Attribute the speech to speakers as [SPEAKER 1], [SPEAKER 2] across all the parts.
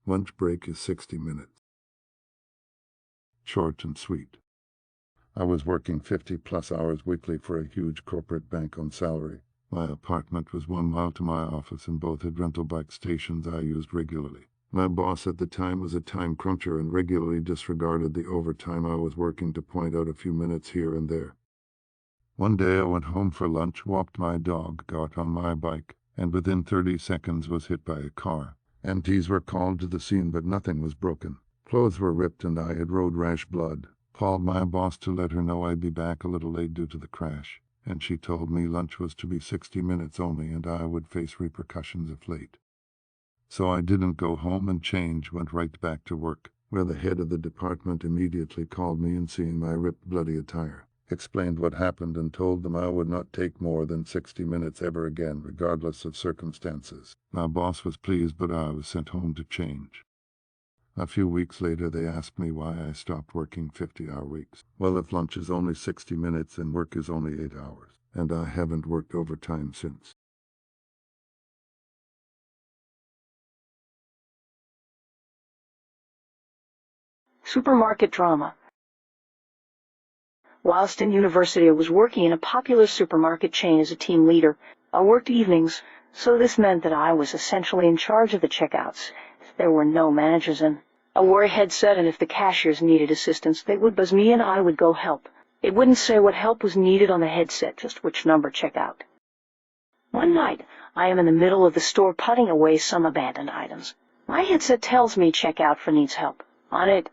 [SPEAKER 1] Lunch break is 60 minutes. Short and sweet. I was working 50-plus hours weekly for a huge corporate bank on salary. My apartment was 1 mile to my office, and both had rental bike stations I used regularly. My boss at the time was a time cruncher and regularly disregarded the overtime I was working to point out a few minutes here and there. One day I went home for lunch, walked my dog, got on my bike, and within 30 seconds was hit by a car. MTs were called to the scene, but nothing was broken. Clothes were ripped and I had road rash blood. Called my boss to let her know I'd be back a little late due to the crash, and she told me lunch was to be 60 minutes only and I would face repercussions if late. So I didn't go home and change, went right back to work, where the head of the department immediately called me and, seeing my ripped, bloody attire, explained what happened and told them I would not take more than 60 minutes ever again, regardless of circumstances. My boss was pleased, but I was sent home to change. A few weeks later they asked me why I stopped working 50-hour weeks. Well, if lunch is only 60 minutes and work is only 8 hours, and I haven't worked overtime since.
[SPEAKER 2] Supermarket drama. Whilst in university, I was working in a popular supermarket chain as a team leader. I worked evenings, so this meant that I was essentially in charge of the checkouts. There were no managers in. I wore a headset, and if the cashiers needed assistance, they would buzz me and I would go help. It wouldn't say what help was needed on the headset, just which number check out. One night, I am in the middle of the store putting away some abandoned items. My headset tells me checkout for needs help. On it.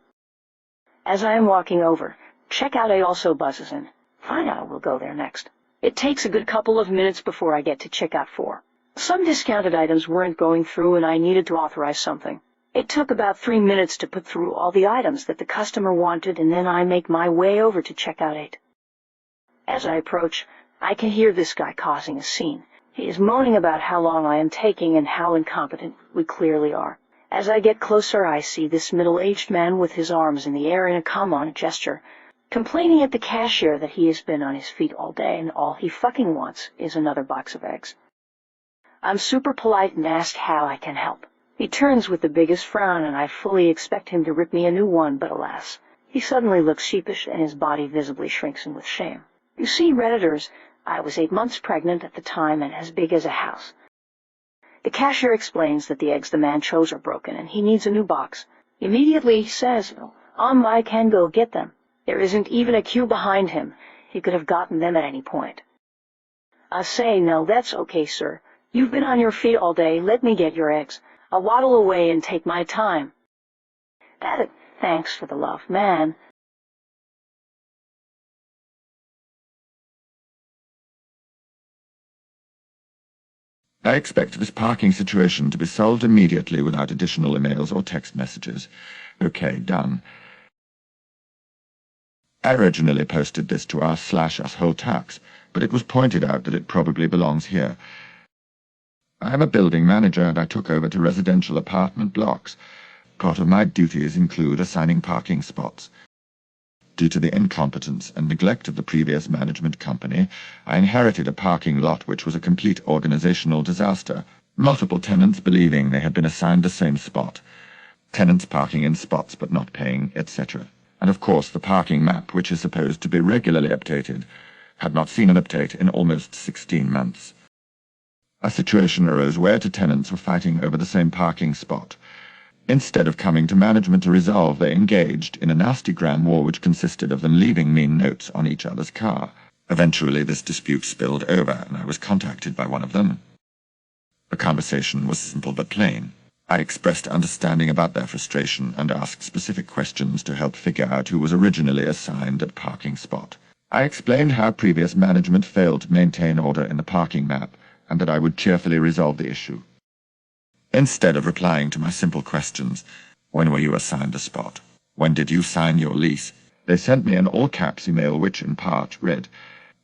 [SPEAKER 2] As I am walking over, checkout A also buzzes in. Fine, I will go there next. It takes a good couple of minutes before I get to checkout 4. Some discounted items weren't going through and I needed to authorize something. It took about 3 minutes to put through all the items that the customer wanted, and then I make my way over to checkout 8. As I approach, I can hear this guy causing a scene. He is moaning about how long I am taking and how incompetent we clearly are. As I get closer, I see this middle-aged man with his arms in the air in a come on gesture, complaining at the cashier that he has been on his feet all day and all he fucking wants is another box of eggs. I'm super polite and ask how I can help. He turns with the biggest frown, and I fully expect him to rip me a new one, but alas, he suddenly looks sheepish and his body visibly shrinks in with shame. You see, Redditors, I was 8 months pregnant at the time and as big as a house. The cashier explains that the eggs the man chose are broken and he needs a new box. Immediately he says, I can go get them. There isn't even a queue behind him. He could have gotten them at any point. I say, no, that's okay, sir. You've been on your feet all day. Let me get your eggs. I'll waddle away and take my time. Thanks for the love, man.
[SPEAKER 3] I expect this parking situation to be solved immediately without additional emails or text messages. Okay, done. I originally posted this to r/usWholeTax, but it was pointed out that it probably belongs here. I am a building manager and I took over to residential apartment blocks. Part of my duties include assigning parking spots. Due to the incompetence and neglect of the previous management company, I inherited a parking lot which was a complete organizational disaster, multiple tenants believing they had been assigned the same spot, tenants parking in spots but not paying, etc. And of course the parking map, which is supposed to be regularly updated, had not seen an update in almost 16 months. A situation arose where two tenants were fighting over the same parking spot. Instead of coming to management to resolve, they engaged in a nasty gram war which consisted of them leaving mean notes on each other's car. Eventually this dispute spilled over, and I was contacted by one of them. The conversation was simple but plain. I expressed understanding about their frustration and asked specific questions to help figure out who was originally assigned that parking spot. I explained how previous management failed to maintain order in the parking map, and that I would cheerfully resolve the issue. Instead of replying to my simple questions, when were you assigned a spot? When did you sign your lease? They sent me an all-caps email which, in part, read,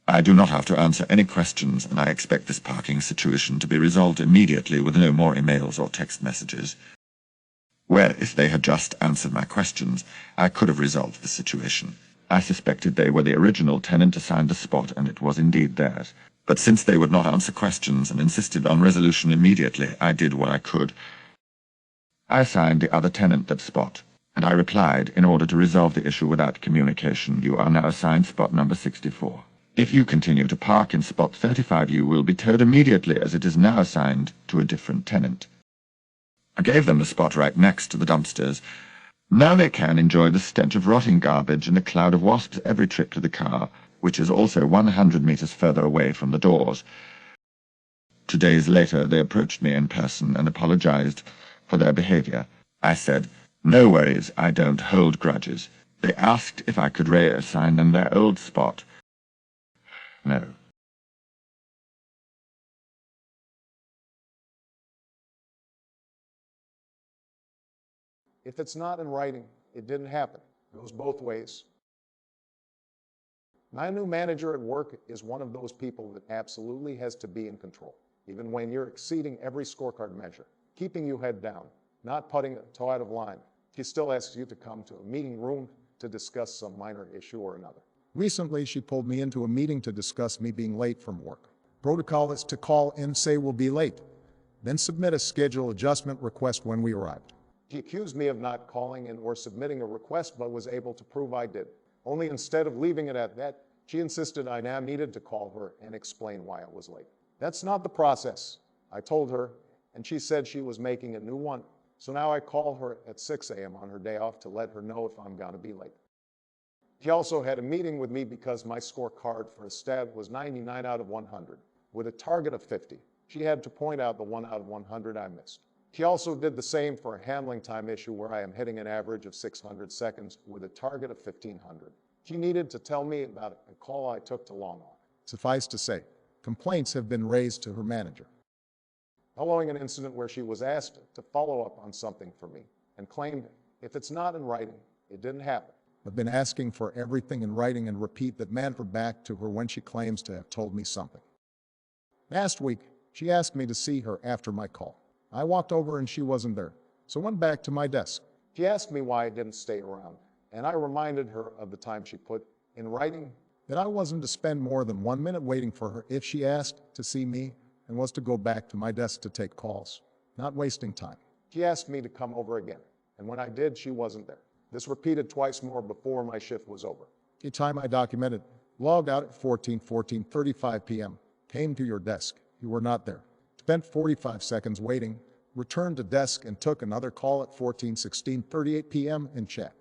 [SPEAKER 3] I do not have to answer any questions, and I expect this parking situation to be resolved immediately with no more emails or text messages. Where, if they had just answered my questions, I could have resolved the situation. I suspected they were the original tenant assigned the spot, and it was indeed theirs. But since they would not answer questions and insisted on resolution immediately, I did what I could. I assigned the other tenant that spot, and I replied, in order to resolve the issue without communication, you are now assigned spot number 64. If you continue to park in spot 35, you will be towed immediately, as it is now assigned to a different tenant. I gave them the spot right next to the dumpsters. Now they can enjoy the stench of rotting garbage and a cloud of wasps every trip to the car, which is also 100 meters further away from the doors. 2 days later, they approached me in person and apologized for their behavior. I said, "No worries, I don't hold grudges." They asked if I could reassign them their old spot. No.
[SPEAKER 4] If it's not in writing, it didn't happen. It goes both ways. My new manager at work is one of those people that absolutely has to be in control, even when you're exceeding every scorecard measure, keeping you head down, not putting a toe out of line. She still asks you to come to a meeting room to discuss some minor issue or another. Recently, she pulled me into a meeting to discuss me being late from work. Protocol is to call and say we'll be late, then submit a schedule adjustment request when we arrived. She accused me of not calling in or submitting a request, but was able to prove I did. Only instead of leaving it at that, she insisted I now needed to call her and explain why I was late. That's not the process, I told her, and she said she was making a new one. So now I call her at 6 a.m. on her day off to let her know if I'm going to be late. She also had a meeting with me because my scorecard for a stat was 99 out of 100, with a target of 50. She had to point out the 1 out of 100 I missed. She also did the same for a handling time issue where I am hitting an average of 600 seconds with a target of 1,500. She needed to tell me about a call I took to Long Island. Suffice to say, complaints have been raised to her manager. Following an incident where she was asked to follow up on something for me and claimed if it's not in writing, it didn't happen. I've been asking for everything in writing and repeat that mantra back to her when she claims to have told me something. Last week, she asked me to see her after my call. I walked over and she wasn't there, so went back to my desk. She asked me why I didn't stay around, and I reminded her of the time she put in writing that I wasn't to spend more than 1 minute waiting for her if she asked to see me and was to go back to my desk to take calls, not wasting time. She asked me to come over again, and when I did, she wasn't there. This repeated twice more before my shift was over. The time I documented, logged out at 14:35 p.m., came to your desk. You were not there. Spent 45 seconds waiting, returned to desk and took another call at 14:38 p.m. in chat.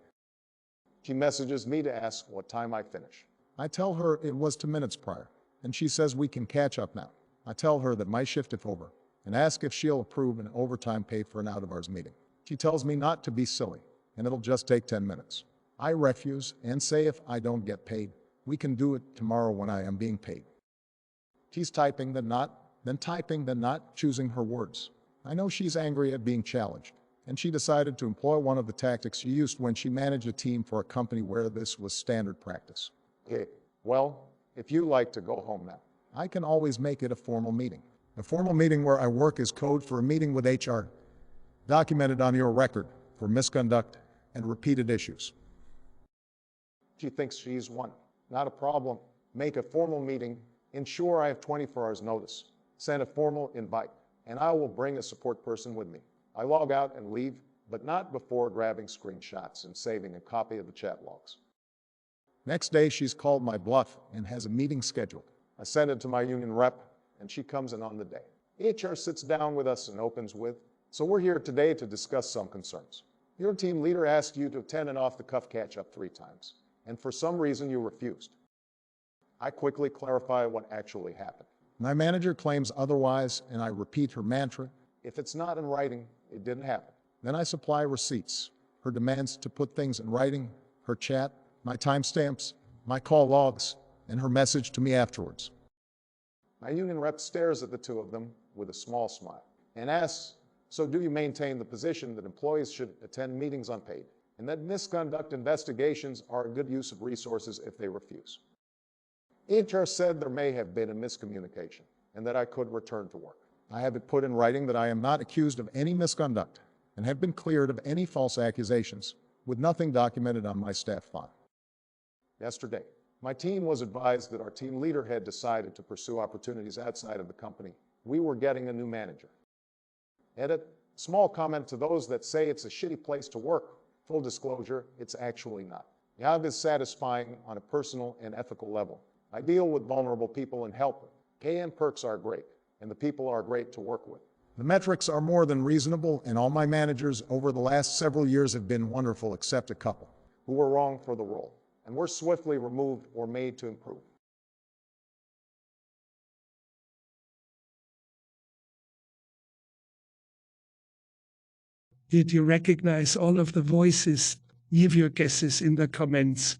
[SPEAKER 4] She messages me to ask what time I finish. I tell her it was 2 minutes prior, and she says we can catch up now. I tell her that my shift is over and ask if she'll approve an overtime pay for an out-of-hours meeting. She tells me not to be silly, and it'll just take 10 minutes. I refuse and say if I don't get paid, we can do it tomorrow when I am being paid. She's typing the not, then typing the not, choosing her words. I know she's angry at being challenged, and she decided to employ one of the tactics she used when she managed a team for a company where this was standard practice. Okay, well, if you like to go home now, I can always make it a formal meeting. A formal meeting where I work is code for a meeting with HR, documented on your record for misconduct and repeated issues. She thinks she's won. Not a problem. Make a formal meeting. Ensure I have 24 hours notice. Send a formal invite, and I will bring a support person with me. I log out and leave, but not before grabbing screenshots and saving a copy of the chat logs. Next day, she's called my bluff and has a meeting scheduled. I send it to my union rep, and she comes in on the day. HR sits down with us and opens with, "So we're here today to discuss some concerns. Your team leader asked you to attend an off-the-cuff catch-up 3 times, and for some reason you refused." I quickly clarify what actually happened. My manager claims otherwise, and I repeat her mantra, if it's not in writing, it didn't happen. Then I supply receipts, her demands to put things in writing, her chat, my timestamps, my call logs, and her message to me afterwards. My union rep stares at the two of them with a small smile and asks, "So do you maintain the position that employees should attend meetings unpaid, and that misconduct investigations are a good use of resources if they refuse?" HR said there may have been a miscommunication and that I could return to work. I have it put in writing that I am not accused of any misconduct and have been cleared of any false accusations, with nothing documented on my staff file. Yesterday, my team was advised that our team leader had decided to pursue opportunities outside of the company. We were getting a new manager. Edit, Small comment to those that say it's a shitty place to work. Full disclosure, it's actually not. The job is satisfying on a personal and ethical level. I deal with vulnerable people and help them. Pay and perks are great, and the people are great to work with. The metrics are more than reasonable, and all my managers over the last several years have been wonderful, except a couple who were wrong for the role and were swiftly removed or made to improve.
[SPEAKER 5] Did you recognize all of the voices? Leave your guesses in the comments.